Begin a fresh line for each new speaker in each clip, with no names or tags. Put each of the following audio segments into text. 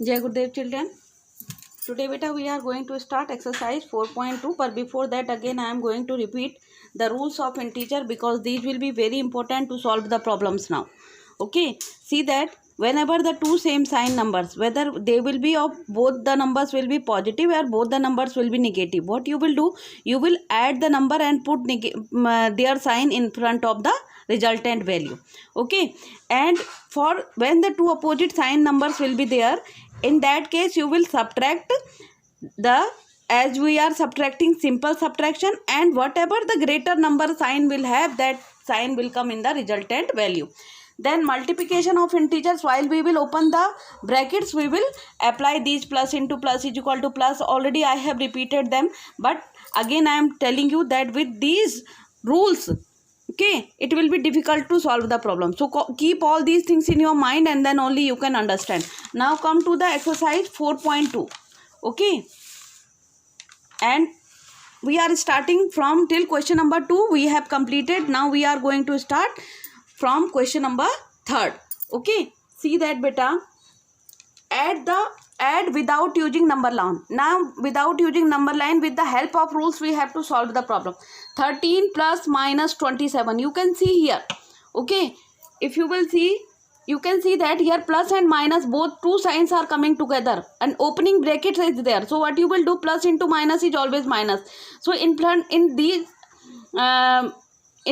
Jai Gurudev children. Today beta we are going to start exercise 4.2, but before that again I am going to repeat the rules of integer because these will be very important to solve the problems now. Okay, see that whenever the two same sign numbers, whether they will be of both the numbers will be positive or both the numbers will be negative, what you will do, you will add the number and put their sign in front of the resultant value. Okay, and for when the two opposite sign numbers will be there, in that case you will subtract the, as we are subtracting simple subtraction, and whatever the greater number sign will have, that sign will come in the resultant value. Then multiplication of integers, while we will open the brackets, we will apply these plus into plus is equal to plus. Already I have repeated them, but again I am telling you that with these rules, okay, it will be difficult to solve the problem. So keep all these things in your mind and then only you can understand. Now come to the exercise 4.2. okay, and we are starting from till question number 2 we have completed. Now we are going to start from question number 3. Okay, see that beta, add without using number line. Now without using number line, with the help of rules we have to solve the problem. 13 plus minus 27, you can see here. Okay, if you will see, you can see that here plus and minus, both two signs are coming together and opening bracket is there. So what you will do, plus into minus is always minus. So in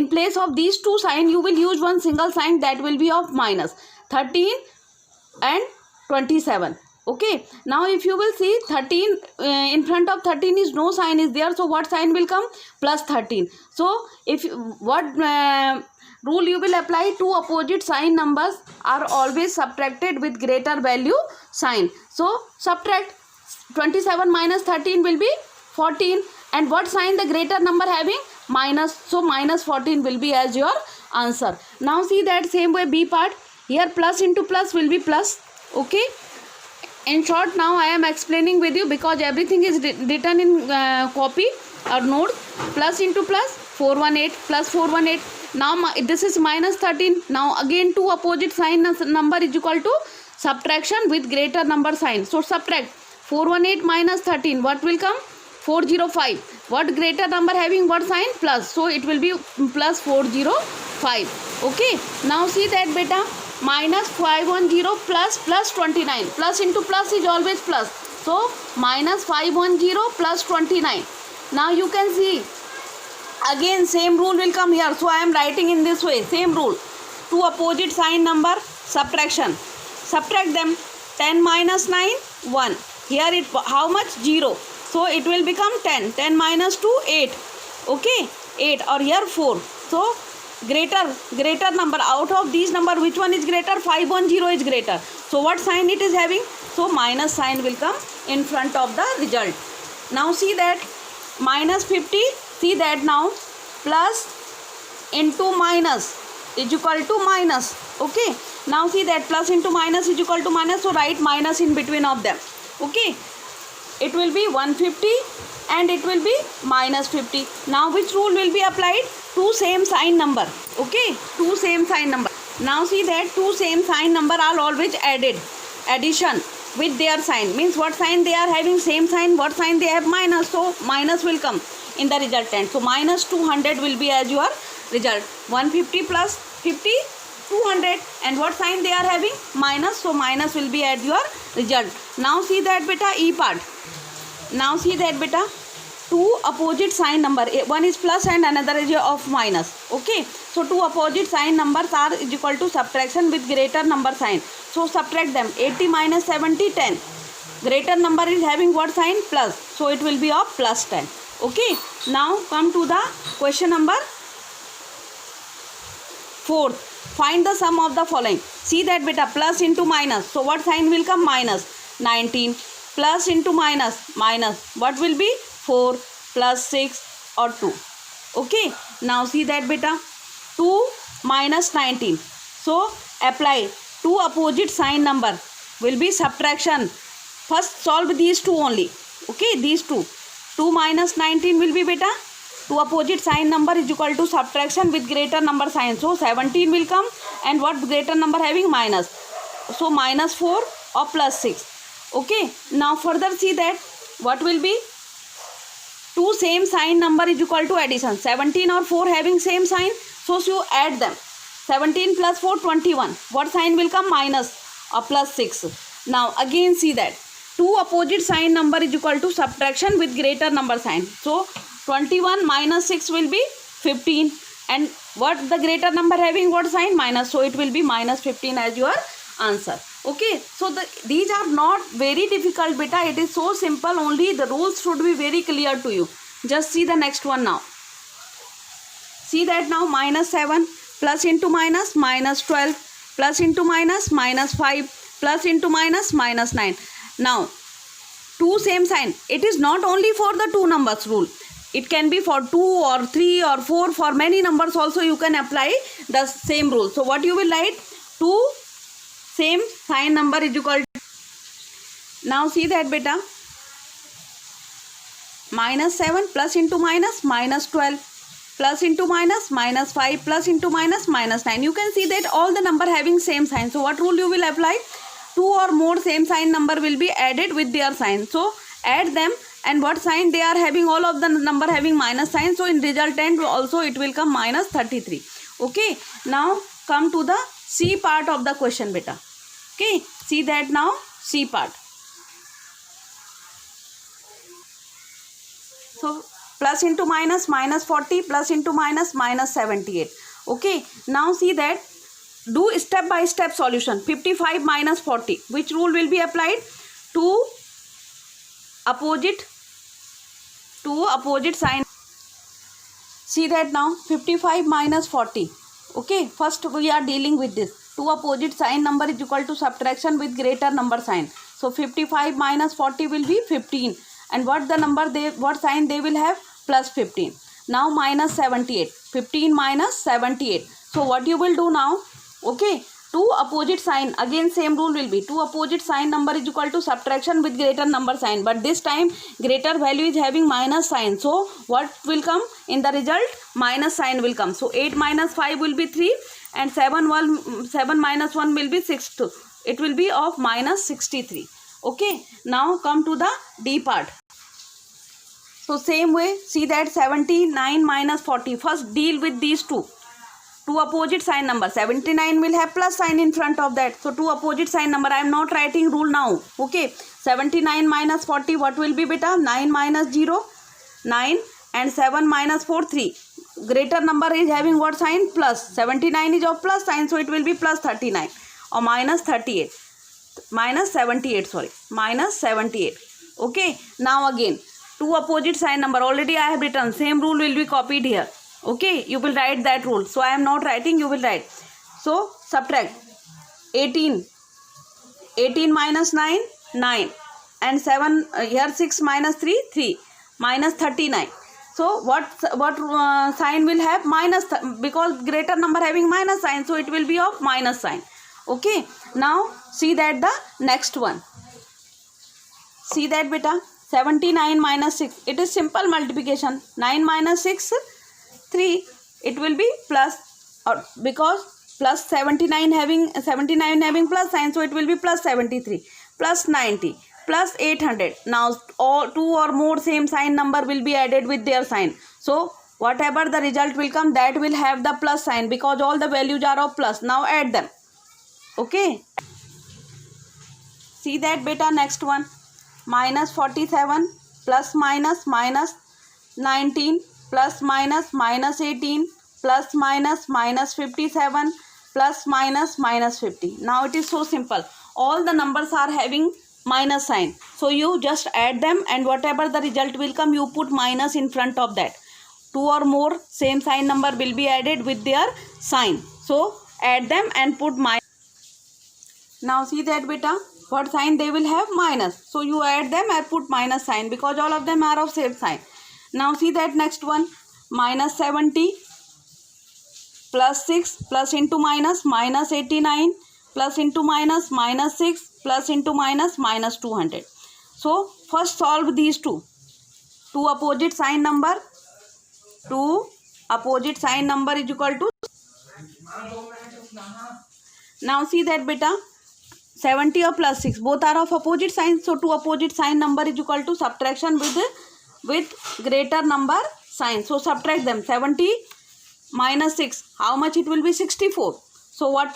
place of these two signs you will use one single sign, that will be of minus. 13 and 27. Okay, now if you will see 13, in front of 13 is no sign is there, so what sign will come? Plus 13. So if what rule you will apply? Two opposite sign numbers are always subtracted with greater value sign. So subtract 27 minus 13 will be 14, and what sign the greater number having? Minus. So minus 14 will be as your answer. Now see that same way B part, here plus into plus will be plus. Okay, in short now I am explaining with you because everything is written in copy or note. Plus into plus 418 plus 418. Now this is minus 13. Now again two opposite sign number is equal to subtraction with greater number sign. So subtract 418 minus 13, what will come? 405. What greater number having what sign? Plus. So it will be plus 405. Okay, now see that beta, minus 510 plus 29. Plus into plus is always plus. So minus 510 plus 29. Now you can see again same rule will come here. So I am writing in this way, same rule. Two opposite sign number, subtraction. Subtract them. 10 minus 9, 1. Here it how much? 0. So it will become 10. 10 minus 2, 8. Okay, 8, or here 4. So greater number, out of these number which one is greater? 510 is greater. So what sign it is having? So minus sign will come in front of the result. Now see that minus 50, see that now plus into minus is equal to minus. Okay, now see that plus into minus is equal to minus, so write minus in between of them. Okay, it will be 150 and it will be minus 50. Now which rule will be applied? Two same sign number. Okay, two same sign number. Now see that two same sign number are always added. Addition with their sign means what sign they are having? Same sign. What sign they have? Minus. So minus will come in the resultant. So minus 200 will be as your result. 150 plus 50, 200, and what sign they are having? Minus. So minus will be at your result. Now see that beta, E part. Now see that beta, two opposite sign number, one is plus and another is of minus. Okay, so two opposite sign numbers are is equal to subtraction with greater number sign. So subtract them. 80 minus 70, 10. Greater number is having what sign? Plus. So it will be of plus 10. Okay, now come to the question number 4. Find the sum of the following. See that beta, plus into minus. So what sign will come? Minus. 19 plus into minus, minus. What will be? 4 plus 6 or 2. Okay, now see that beta, 2 minus 19. So apply two opposite sign number will be subtraction. First solve these two only. Okay, these two. 2 minus 19 will be beta, two opposite sign number is equal to subtraction with greater number sign. So 17 will come, and what greater number having? Minus. So minus 4 or plus 6. Okay, now further see that what will be two same sign number is equal to addition. 17 or 4 having same sign, so you add them. 17 plus 4, 21. What sign will come? Minus or plus 6. Now again see that two opposite sign number is equal to subtraction with greater number sign. So 21 minus 6 will be 15, and what the greater number having what sign? Minus, so it will be minus 15 as your answer. Okay, so these are not very difficult beta, it is so simple, only the rules should be very clear to you. Just see the next one now. See that now, minus 7 plus into minus, minus 12 plus into minus, minus 5 plus into minus, minus 9. Now two same sign, it is not only for the two numbers rule, it can be for 2 or 3 or 4, for many numbers also you can apply the same rule. So what you will write? Two same sign number is equal to, now see that beta, minus 7 plus into minus, minus 12 plus into minus, minus 5 plus into minus, minus 9. You can see that all the number having same sign. So what rule you will apply? Two or more same sign number will be added with their sign. So add them, and what sign they are having? All of the number having minus sign. So in resultant also it will come minus 33. Okay, now come to the C part of the question beta. Okay, see that now, C part. So plus into minus, minus 40 plus into minus, minus 78. Okay, now see that, do step by step solution. 55 minus 40, which rule will be applied? Two opposite sign. See that now, 55 minus 40. Okay, first we are dealing with this. Two opposite sign number is equal to subtraction with greater number sign. So 55 minus 40 will be 15, and what the number what sign they will have? Plus 15. Now minus 78. 15 minus 78. So what you will do now? Okay, two opposite sign, again same rule will be, two opposite sign number is equal to subtraction with greater number sign, but this time greater value is having minus sign. So what will come in the result? Minus sign will come. So 8 minus 5 will be 3, and 7 minus 1 will be 6. It will be of minus 63. Okay, now come to the D part. So same way, see that 79 minus 40. First deal with these two opposite sign number. 79 will have plus sign in front of that. So two opposite sign number. I am not writing rule now. Okay, 79 minus 40, what will be beta? 9 minus 0, 9, and 7 minus 4, 3. Greater number is having what sign? Plus. 79 is of plus sign, so it will be plus 39 or minus 38. Minus 78, sorry. Minus 78. Okay, now again, two opposite sign number. Already I have written. Same rule will be copied here. Okay, you will write that rule. So I am not writing, you will write. So subtract 18. 18 minus 9, 9. And 7, here 6 minus 3, 3. Minus 39. So what sign will have? Minus, because greater number having minus sign, so it will be of minus sign. Okay, now see that the next one. See that beta, 79 minus 6. It is simple multiplication. 9 minus 6, 3. It will be plus, or because plus 79 having plus sign, so it will be plus 73, plus 90, plus 800. Now all two or more same sign number will be added with their sign. So whatever the result will come, that will have the plus sign, because all the values are of plus. Now add them. Okay, see that beta, next one. Minus 47 plus minus, minus 19 plus minus, minus 18 plus minus, minus 57 plus minus, minus 50. Now it is so simple. All the numbers are having minus sign. So you just add them, and whatever the result will come, you put minus in front of that. Two or more same sign number will be added with their sign. So add them and put minus. Now see that beta, what sign they will have? Minus. So you add them and put minus sign, because all of them are of same sign. Now see that next one, minus 70 plus 6 plus into minus, minus 89 plus into minus, minus 6 plus into minus, minus 200. So first solve these two opposite sign number. Two opposite sign number is equal to. Now see that beta, 70 or plus 6, both are of opposite signs. So two opposite sign number is equal to subtraction with greater number sign. So subtract them. 70 minus 6, how much it will be? 64. So what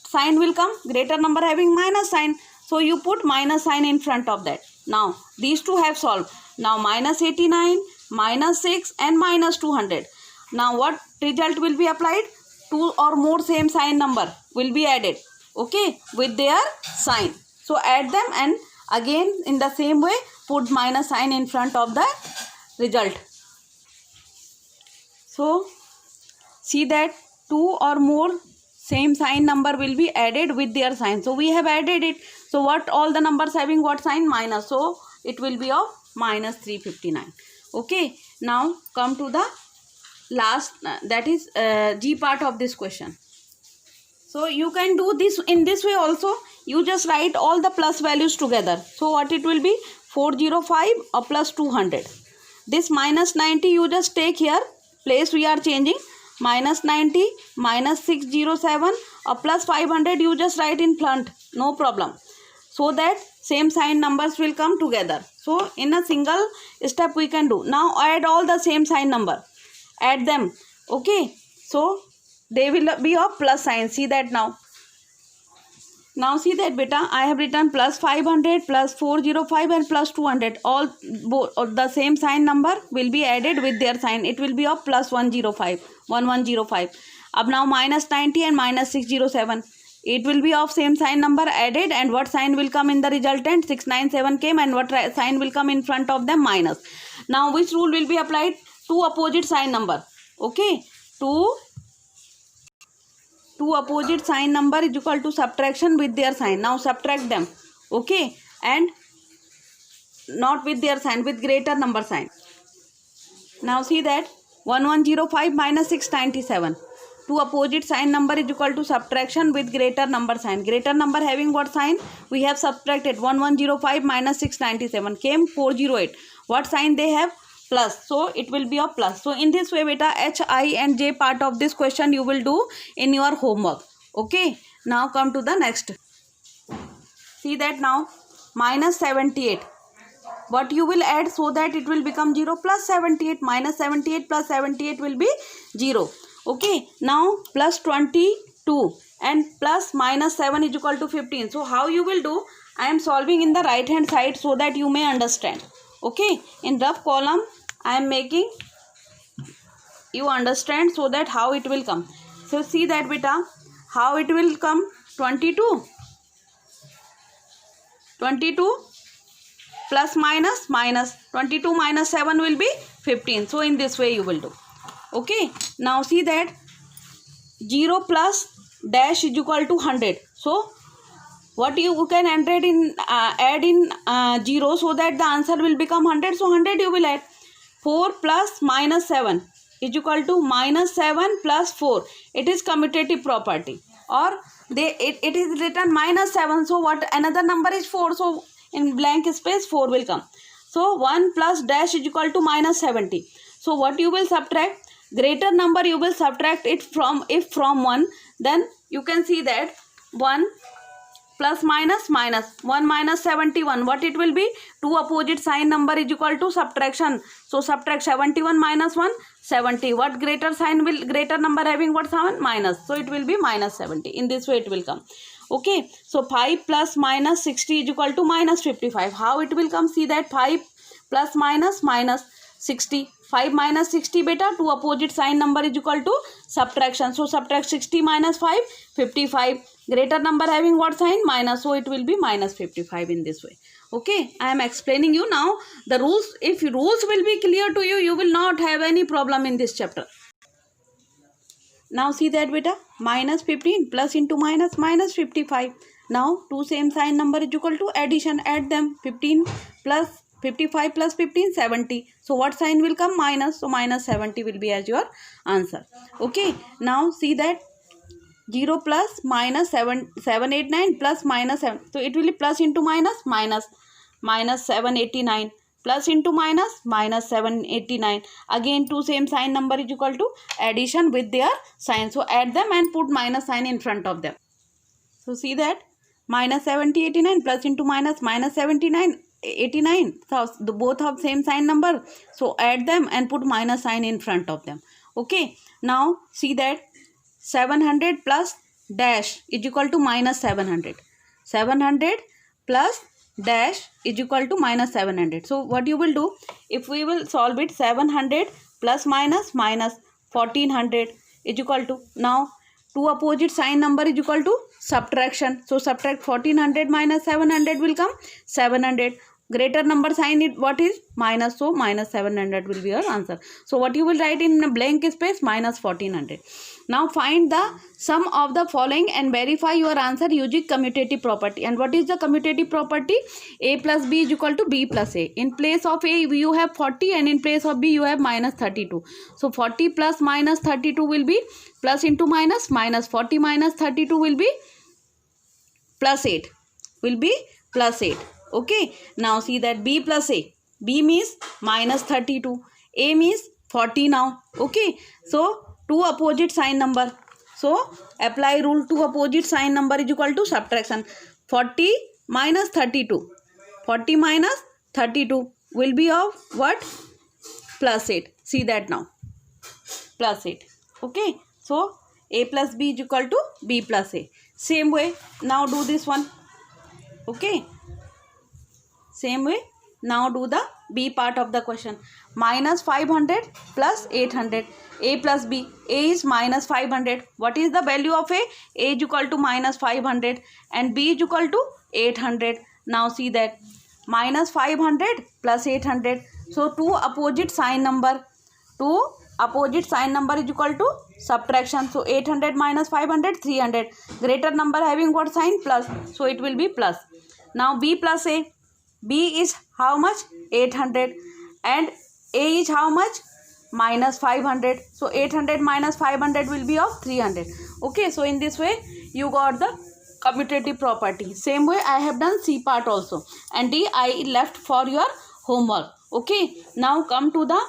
sign will come? Greater number having minus sign. So you put minus sign in front of that. Now these two have solved. Now minus 89, minus 6 and minus 200. Now what result will be applied? Two or more same sign number will be added, okay, with their sign. So add them and again in the same way put minus sign in front of the result. So see that two or more same sign number will be added with their sign. So we have added it. So what all the numbers having what sign? Minus. So it will be of minus 359. Okay. Now come to the last, that is G part of this question. So you can do this in this way also. You just write all the plus values together. So what it will be? 405 or plus 200. This minus 90 you just take here. Place we are changing. Minus 90, minus 607 or plus 500 you just write in front. No problem. So that same sign numbers will come together. So in a single step we can do. Now add all the same sign number. Add them. Okay. So they will be of plus sign. See that now. Now see that beta, I have written plus 500, plus 405 and plus 200. All the same sign number will be added with their sign. It will be of plus 105, 1105. Up now minus 90 and minus 607. It will be of same sign number added, and what sign will come in the resultant? 697 came, and what sign will come in front of them? Minus. Now which rule will be applied? Two opposite sign number. Okay. Two opposite sign number is equal to subtraction with their sign. Now subtract them. Okay. And not with their sign, with greater number sign. Now see that 1105 minus 697. Two opposite sign number is equal to subtraction with greater number sign. Greater number having what sign? We have subtracted. 1105 minus 697 came 408. What sign they have? Plus. So it will be a plus. So in this way beta, H, I and J part of this question you will do in your homework. Okay. Now come to the next. See that now. Minus 78. What you will add so that it will become 0? Plus 78. Minus 78 plus 78 will be 0. Okay. Now plus 22 and plus minus 7 is equal to 15. So how you will do? I am solving in the right hand side so that you may understand. Okay. In rough column I am making you understand so that how it will come. So see that beta, how it will come? 22 plus minus 22 minus 7 will be 15. So in this way you will do. Okay. Now see that 0 plus dash is equal to 100. So what you can add in 0 so that the answer will become 100. So 100 you will add. 4 plus minus 7 is equal to minus 7 plus 4. It is commutative property. Or it is written minus 7. So what another number is 4. So in blank space 4 will come. So 1 plus dash is equal to minus 70. So what you will subtract? Greater number you will subtract it from, if from 1, then you can see that 1 plus minus 1 minus 71. What it will be? Two opposite sign number is equal to subtraction. So subtract 71 minus 1, 70. What greater sign will, greater number having what sign? Minus. So it will be minus 70. In this way it will come. Okay. So 5 plus minus 60 is equal to minus 55. How it will come? See that 5 plus minus 60. 5 minus 60 beta, two opposite sign number is equal to subtraction. So subtract 60 minus 5, 55. Greater number having what sign? Minus. So it will be minus 55 in this way. Okay. I am explaining you now the rules. If rules will be clear to you, you will not have any problem in this chapter. Now see that beta. Minus 15 plus into minus, minus 55. Now two same sign number is equal to addition. Add them. 15 plus 55 plus 15, 70. So what sign will come? Minus. So minus 70 will be as your answer. Okay. Now see that 0 plus minus 789 plus minus 7. So it will be plus into minus, minus 789 plus into minus 789. Again two same sign number is equal to addition with their sign. So add them and put minus sign in front of them. So see that minus 70 89, plus into minus minus 79 89. So both have same sign number, so add them and put minus sign in front of them. Okay, now see that 700 plus dash is equal to minus 700. 700 plus dash is equal to minus 700. So what you will do, if we will solve it, 700 plus minus minus 1400 is equal to, now two opposite sign number is equal to subtraction. So subtract 1400 minus 700 will come 700. Greater number sign, it what is minus, so minus 700 will be your answer. So what you will write in a blank space, minus 1400. Now find the sum of the following and verify your answer using commutative property. And what is the commutative property? A plus b is equal to b plus a. In place of a you have 40 and in place of b you have minus 32. So 40 plus minus 32 will be plus into minus, minus 40 minus 32 will be plus 8, will be plus 8. Okay, now see that b plus a, b means minus 32, a means 40 now. Okay, so two opposite sign number, so apply rule, two opposite sign number is equal to subtraction. 40 minus 32, 40 minus 32 will be of what? Plus 8. See that now, plus 8. Okay, so a plus b is equal to b plus a. Same way, now do this one. Okay, same way, now do the b part of the question. Minus 500 plus 800, a plus b. A is minus 500. What is the value of a? A is equal to minus 500 and b is equal to 800. Now see that minus 500 plus 800. So two opposite sign number, two opposite sign number is equal to subtraction. So 800 minus 500, 300. Greater number having what sign? Plus. So it will be plus. Now b plus a. B is how much? 800 and a is how much? Minus 500. So 800 minus 500 will be of 300. Okay, so in this way you got the commutative property. Same way I have done C part also, and D I left for your homework. Okay, now come to the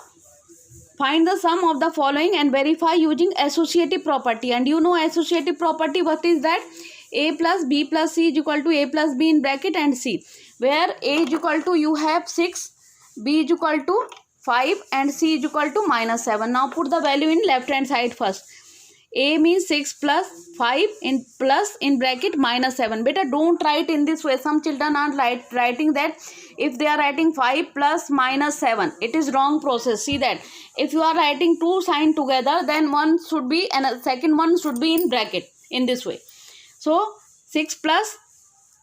find the sum of the following and verify using associative property. And you know associative property, what is that? A plus b plus c is equal to a plus b in bracket and c, where a is equal to you have 6, b is equal to 5 and c is equal to minus 7. Now put the value in left hand side first. A means 6 plus 5 in plus in bracket minus 7. Beta, don't write in this way. Some children are writing that if they are writing 5 plus minus 7, it is wrong process. See that if you are writing two sign together, then one should be and a second one should be in bracket in this way. So 6 plus,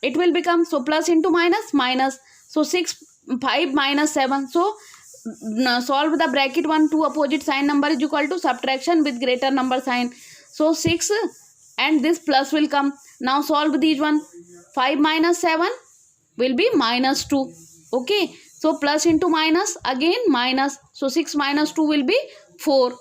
it will become, so plus into minus, minus. So 5 minus 7. So solve the bracket 1, 2 opposite sign number is equal to subtraction with greater number sign. So 6 and this plus will come. Now solve these one. 5 minus 7 will be minus 2. Okay, so plus into minus, again minus. So 6 minus 2 will be 4.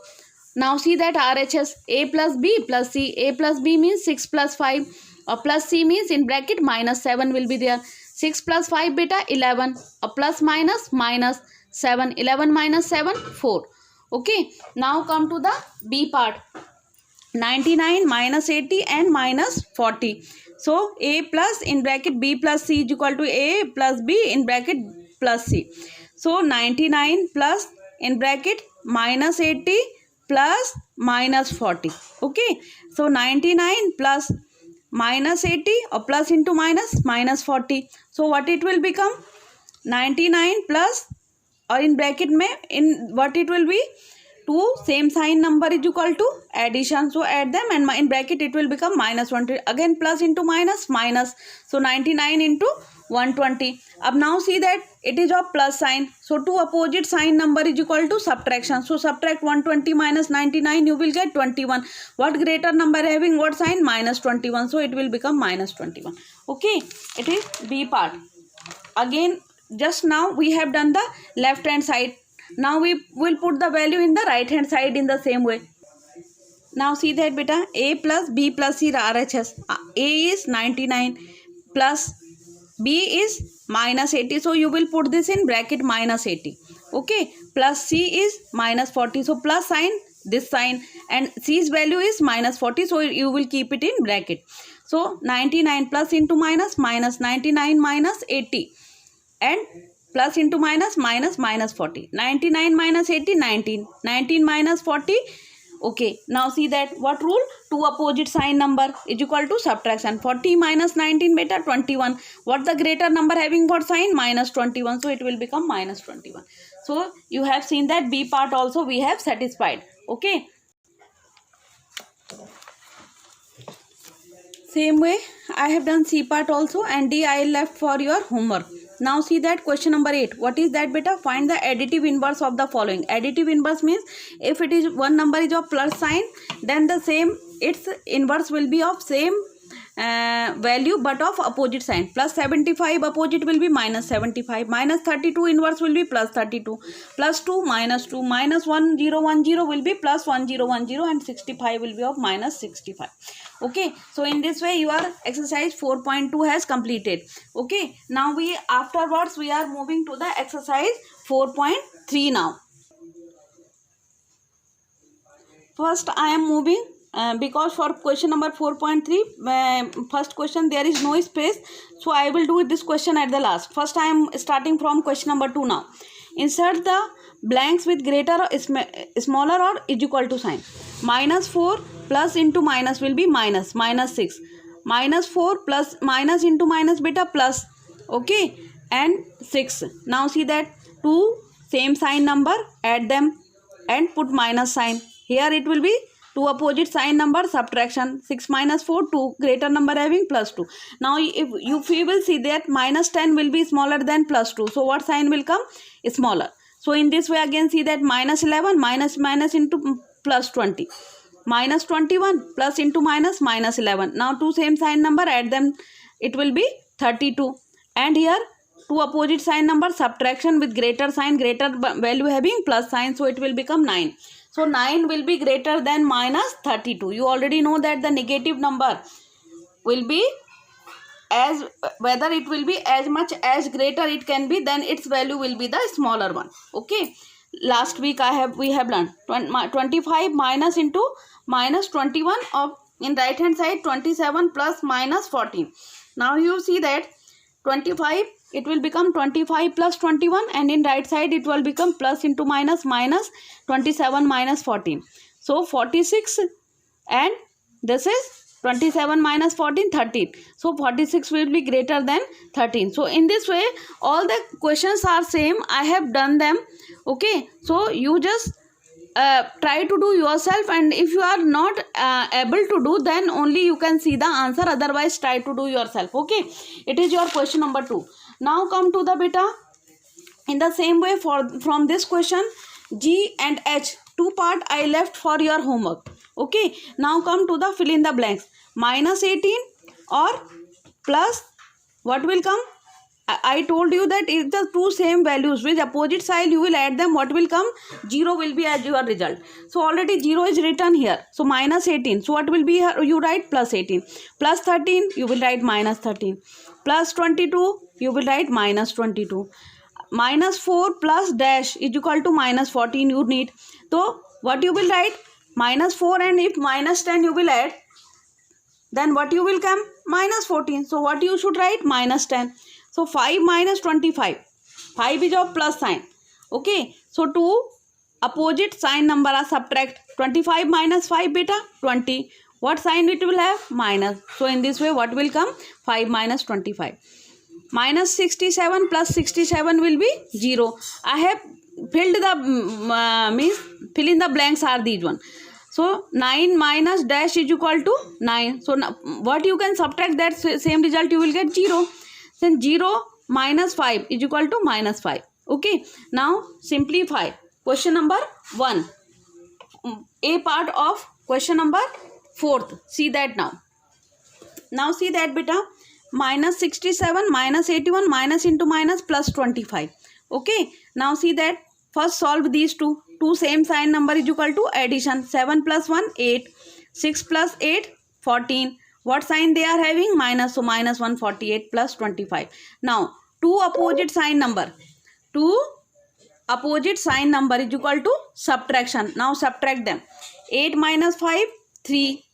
Now see that RHS, a plus b plus c. A plus b means 6 plus 5 or plus c means in bracket minus 7 will be there. 6 plus 5 beta 11 or plus minus minus 7. 11 minus 7, 4. Okay, now come to the b part. 99 minus 80 and minus 40. So a plus in bracket b plus c is equal to a plus b in bracket plus c. So 99 plus in bracket minus 80 plus minus 40. Okay, so 99 plus minus 80 or plus into minus, minus 40. So what it will become? 99 plus or in bracket mein in what it will be? Two same sign number is equal to addition. So add them and in bracket it will become minus 120. Again plus into minus, minus. So 99 into 120. Ab now see that it is of plus sign. So two opposite sign number is equal to subtraction. So subtract 120 minus 99, you will get 21. What greater number having what sign? Minus 21. So it will become minus 21. Okay, it is B part. Again, just now we have done the left hand side. Now we will put the value in the right hand side in the same way. Now see that beta, a plus b plus c RHS. A is 99 plus b is minus 80. So you will put this in bracket minus 80. Okay, plus c is minus 40. So plus sign, this sign, and c's value is minus 40. So you will keep it in bracket. So 99 plus into minus, minus 99 minus 80, and plus into minus, minus minus 40. 99 minus 80, 19. 19 minus 40. Okay, now see that what rule? Two opposite sign number is equal to subtraction. 40 minus 19 beta 21. What the greater number having what sign? Minus 21. So it will become minus 21. So you have seen that B part also we have satisfied. Okay. Same way I have done C part also, and D I left for your homework. Now see that question number 8. What is that beta? Find the additive inverse of the following. Additive inverse means if it is one number is of plus sign, then the same its inverse will be of same value but of opposite sign. Plus 75 opposite will be minus 75. Minus 32 inverse will be plus 32. Plus 2 minus 2. Minus 1010 will be plus 1010, and 65 will be of minus 65. Okay, so in this way your exercise 4.2 has completed. Okay, now afterwards we are moving to the exercise 4.3 now. First I am moving because for question number 4.3 first question there is no space, so I will do this question at the last. First I am starting from question number 2 now. Insert the blanks with greater or smaller or is equal to sign. Minus 4 plus into minus will be minus 6. Minus 4 plus minus into minus beta plus, okay, and 6. Now see that two same sign number, add them and put minus sign. Here it will be two opposite sign number, subtraction. 6 minus 4, 2 greater number having plus 2. Now if you will see that minus 10 will be smaller than plus 2. So what sign will come? Smaller. So in this way again see that minus 11 minus into plus 20. Minus 21 plus into minus, minus 11. Now two same sign number, add them, it will be 32. And here two opposite sign number, subtraction with greater sign, greater value having plus sign, so it will become 9. So 9 will be greater than minus 32. You already know that the negative number will be as, whether it will be as much as greater it can be, then its value will be the smaller one. Okay, last week we have learned 25 minus into minus 21 of in right hand side 27 plus minus 14. Now you see that 25 it will become 25 plus 21, and in right side it will become plus into minus, minus 27 minus 14. So 46, and this is 27 minus 14, 13. So 46 will be greater than 13. So in this way all the questions are same. I have done them. Okay, so you just try to do yourself, and if you are not able to do, then only you can see the answer, otherwise try to do yourself. Okay, it is your question number 2. Now come to the beta. In the same way from this question, G and H, two part I left for your homework. Okay, now come to the fill in the blanks. Minus 18 or plus, what will come? I told you that if the two same values with opposite side you will add them, what will come? 0 will be as your result. So already 0 is written here. So minus 18. So what will be here? You write plus 18. Plus 13 you will write minus 13. Plus 22 you will write minus 22. Minus 4 plus dash is equal to minus 14 you need. So what you will write? Minus 4, and if minus 10 you will add, then what you will come? Minus 14. So what you should write? Minus 10. So 5 minus 25. 5 is of plus sign. Okay. So two opposite sign number are subtract. 25 minus 5 beta 20. What sign it will have? Minus. So in this way what will come? 5 minus 25. Minus 67 plus 67 will be 0. I have filled the fill in the blanks are these one. So 9 minus dash is equal to 9. So now, what you can subtract that same result you will get 0. Then 0 minus 5 is equal to minus 5. Okay. Now simplify. Question number 1. A part of question number 4th. See that now. Now see that beta. Minus 67 minus 81 minus into minus plus 25. Okay. Now see that. First solve these two. Two same sign number is equal to addition. 7 plus 1 8. 6 plus 8 14. What sign they are having? Minus. So minus 148 plus 25. Now two opposite sign number. Two opposite sign number is equal to subtraction. Now subtract them. 8 minus 5 3.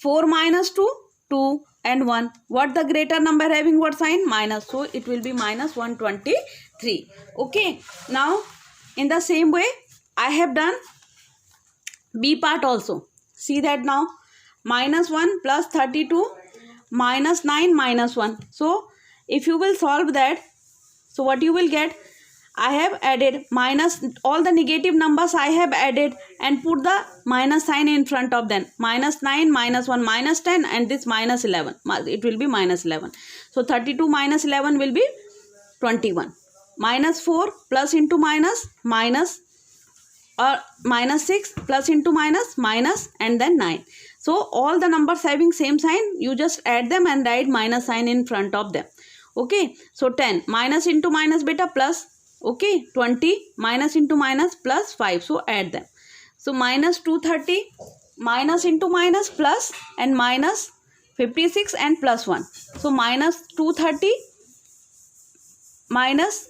4 minus 2 2 and 1. What the greater number having what sign? Minus. So it will be minus 123. Okay. Now in the same way I have done B part also. See that now. Minus 1 plus 32 minus 9 minus 1. So if you will solve that, so what you will get? I have added minus, all the negative numbers I have added and put the minus sign in front of them. Minus 9, minus 1, minus 10 and this minus 11. It will be minus 11. So 32 minus 11 will be 21. Minus 4 plus into minus, minus, or minus 6 plus into minus, minus and then 9. So all the numbers having same sign, you just add them and write minus sign in front of them. Okay. So 10 minus into minus beta plus. Okay, 20 minus into minus plus 5. So add them. So minus 230 minus into minus plus and minus 56 and plus 1. So minus 230 minus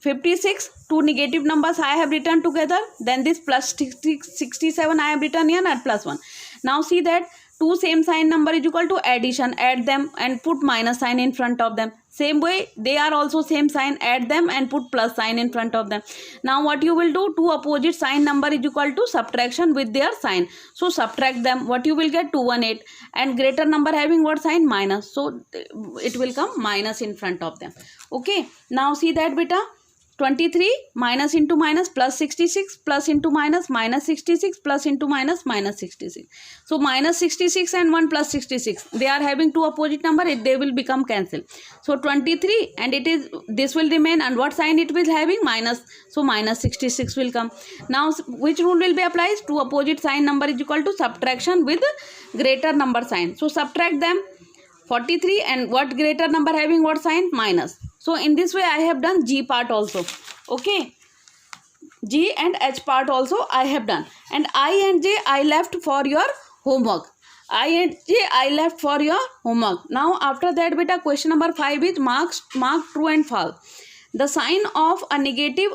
56, two negative numbers I have written together. Then this plus 67 I have written here and plus 1. Now see that two same sign number is equal to addition. Add them and put minus sign in front of them. Same way they are also same sign. Add them and put plus sign in front of them. Now what you will do? Two opposite sign number is equal to subtraction with their sign. So subtract them. What you will get? 218. And greater number having what sign? Minus. So it will come minus in front of them. Okay. Now see that beta. 23 minus into minus plus 66 plus into minus minus 66 plus into minus minus 66. So minus 66 and 1 plus 66. They are having two opposite number. They will become cancel. So 23 and it is, this will remain, and what sign it will having? Minus. So minus 66 will come. Now which rule will be applied? Two opposite sign number is equal to subtraction with greater number sign. So subtract them. 43 and what greater number having what sign? Minus. So in this way I have done G part also. Okay. G and H part also I have done. And I and J I left for your homework. I and J I left for your homework. Now after that beta, question number 5 is mark true and false. The sign of a negative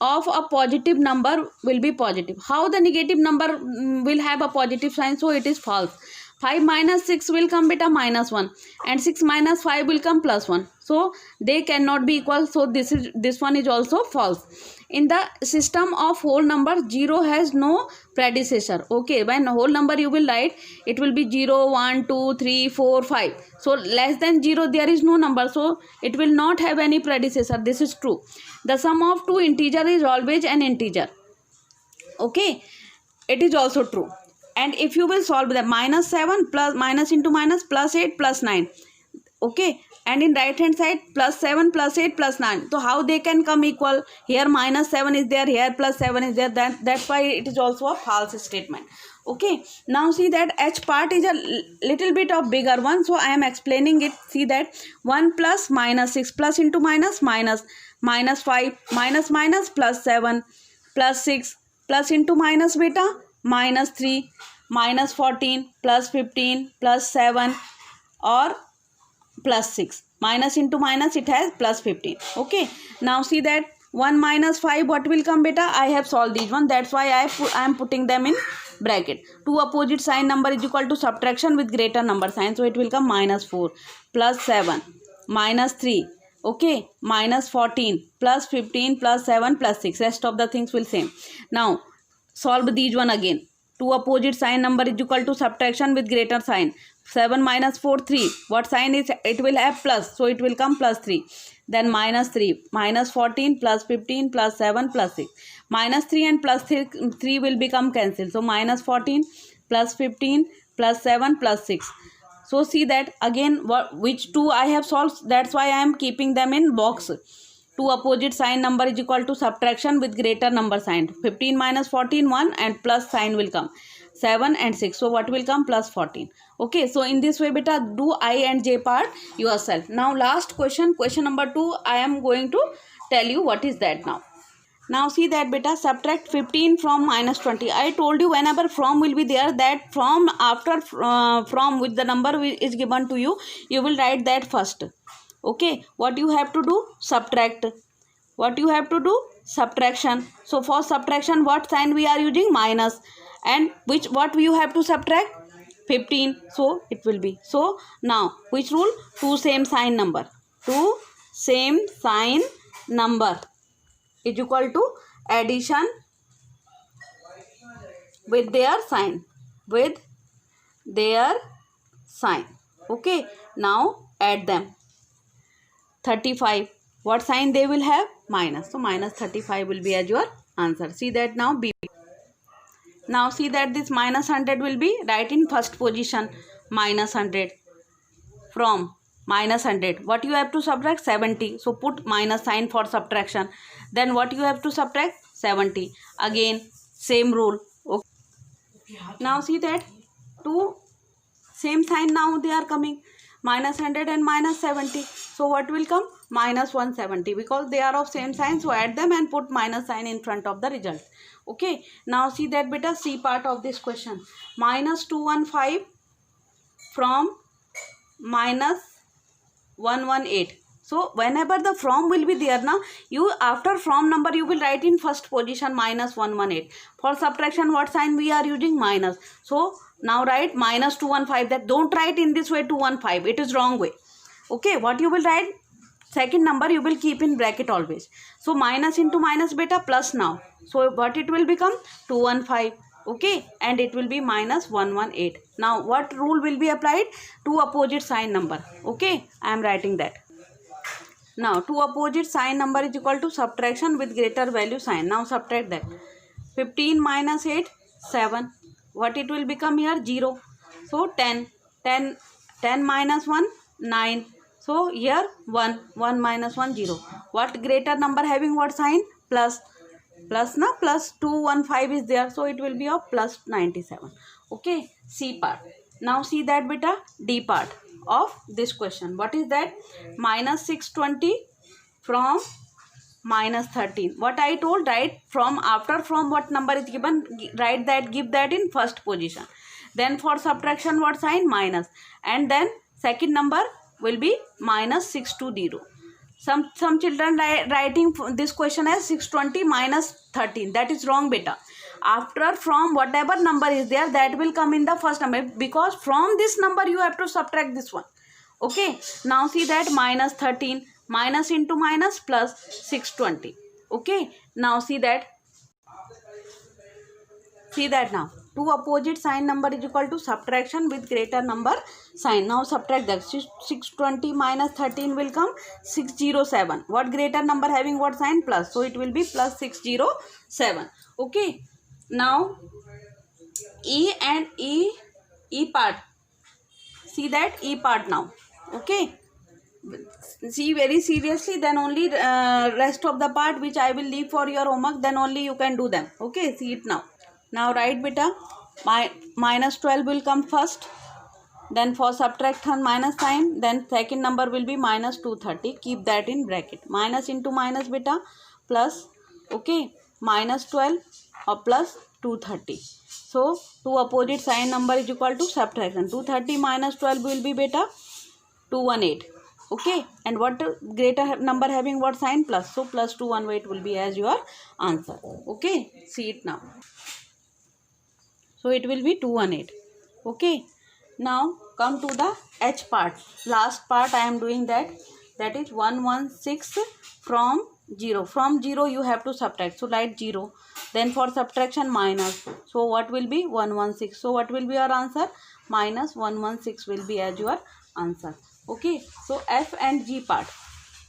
of a positive number will be positive. How the negative number will have a positive sign? So it is false. 5 minus 6 will come beta minus 1 and 6 minus 5 will come plus 1. So they cannot be equal. So this one is also false. In the system of whole number, 0 has no predecessor. Okay, when whole number you will write, it will be 0, 1, 2, 3, 4, 5. So less than 0 there is no number. So it will not have any predecessor. This is true. The sum of two integer is always an integer. Okay, it is also true. And if you will solve the minus 7 plus minus into minus plus 8 plus 9. Okay. And in right hand side plus 7 plus 8 plus 9. So how they can come equal? Here minus 7 is there. Here plus 7 is there. That's why it is also a false statement. Okay. Now see that H part is a little bit of bigger one. So I am explaining it. See that 1 plus minus 6 plus into minus minus minus 5 minus minus plus 7 plus 6 plus into minus beta minus 3 minus 14 plus 15 plus 7 or plus 6. Minus into minus it has plus 15. Okay. Now see that 1 minus 5 what will come beta? I have solved these one. That's why I am putting them in bracket. Two opposite sign number is equal to subtraction with greater number sign. So it will come minus 4 plus 7 minus 3. Okay. Minus 14 plus 15 plus 7 plus 6. Rest of the things will same. Now solve these one again. Two opposite sign number is equal to subtraction with greater sign. 7 minus 4, 3. What sign is? It will have plus. So it will come plus 3. Then minus 3. Minus 14 plus 15 plus 7 plus 6. Minus 3 and plus 3 will become cancelled. So minus 14 plus 15 plus 7 plus 6. So see that again which two I have solved. That's why I am keeping them in box. Two opposite sign number is equal to subtraction with greater number sign. 15 minus 14 1 and plus sign will come. 7 and 6. So what will come? Plus 14. Okay. So in this way beta do I and J part yourself. Now last question. Question number 2. I am going to tell you what is that now. Now see that beta subtract 15 from minus 20. I told you whenever from will be there, that from after from with the number is given to you, you will write that first. Okay. What you have to do? Subtract. What you have to do? Subtraction. So for subtraction what sign we are using? Minus. And what you have to subtract? 15, so it will be. So now which rule? Two same sign number, two same sign number is equal to addition with their sign, okay. Now add them. 35, what sign they will have? Minus. So minus 35 will be as your answer. See that now. B. Now see that this minus 100 will be right in first position. Minus 100 from minus 100. What you have to subtract? 70. So put minus sign for subtraction. Then what you have to subtract? 70. Again same rule. Okay. Now see that two same sign now they are coming. Minus 100 and minus 70. So what will come? Minus 170, because they are of same sign. So add them and put minus sign in front of the result. Okay. Now see that beta, C part of this question. Minus 215 from minus 118. So whenever the from will be there now, you after from number you will write in first position minus 118. For subtraction what sign we are using? Minus. So now write minus 215. That don't write in this way 215. It is wrong way. Okay. What you will write? Second number you will keep in bracket always. So minus into minus beta plus now. So what it will become? 215. Okay. And it will be minus 118. Now what rule will be applied? Two opposite sign number. Okay. I am writing that. Now two opposite sign number is equal to subtraction with greater value sign. Now subtract that. 15 minus 8, 7. What it will become here? 0. So 10. 10 minus 1, 9. So here 1. 1 minus 1, 0. What greater number having what sign? Plus. Plus na, plus 215 is there. So it will be of plus 97. Okay. C part. Now see that beta, D part of this question. What is that? Minus 620 from minus 13. What I told, right? From after from what number is given, write that, give that in first position. Then for subtraction what sign? Minus. And then second number will be minus 620. Some children writing this question as 620 minus 13. That is wrong beta. After from whatever number is there, that will come in the first number, because from this number you have to subtract this one. Okay. Now see that minus 13, minus into minus plus 620. Okay. Now see that. See that now. Two opposite sign number is equal to subtraction with greater number sign. Now subtract that. 620 minus 13 will come 607. What greater number having what sign? Plus. So it will be plus 607. Okay. Now E and E part. See that E part now. Okay. See very seriously, then only rest of the part which I will leave for your homework, then only you can do them. Okay. See it now. Now write beta. Minus 12 will come first. Then for subtraction minus sign. Then second number will be minus 230. Keep that in bracket. Minus into minus beta plus. Okay. Minus 12 or plus 230. So two opposite sign number is equal to subtraction. 230 minus 12 will be beta 218. Okay. And what greater number having what sign? Plus. So plus 218 will be as your answer. Okay. See it now. So it will be 218. Okay. Now come to the H part. Last part I am doing that. That is 116 from 0. From 0 you have to subtract. So write 0. Then for subtraction minus. So what will be? 116. So what will be your answer? Minus 116 will be as your answer. Okay. So F and G part.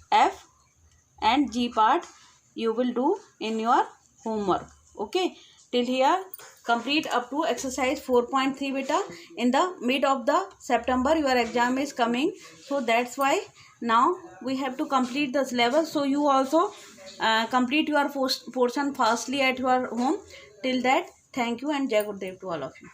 F and G part you will do in your homework. Okay. Till here complete up to exercise 4.3 beta. In the mid of the September your exam is coming. So that's why now we have to complete the syllabus. So you also complete your portion fastly at your home. Till that, thank you and Jai Gurudev to all of you.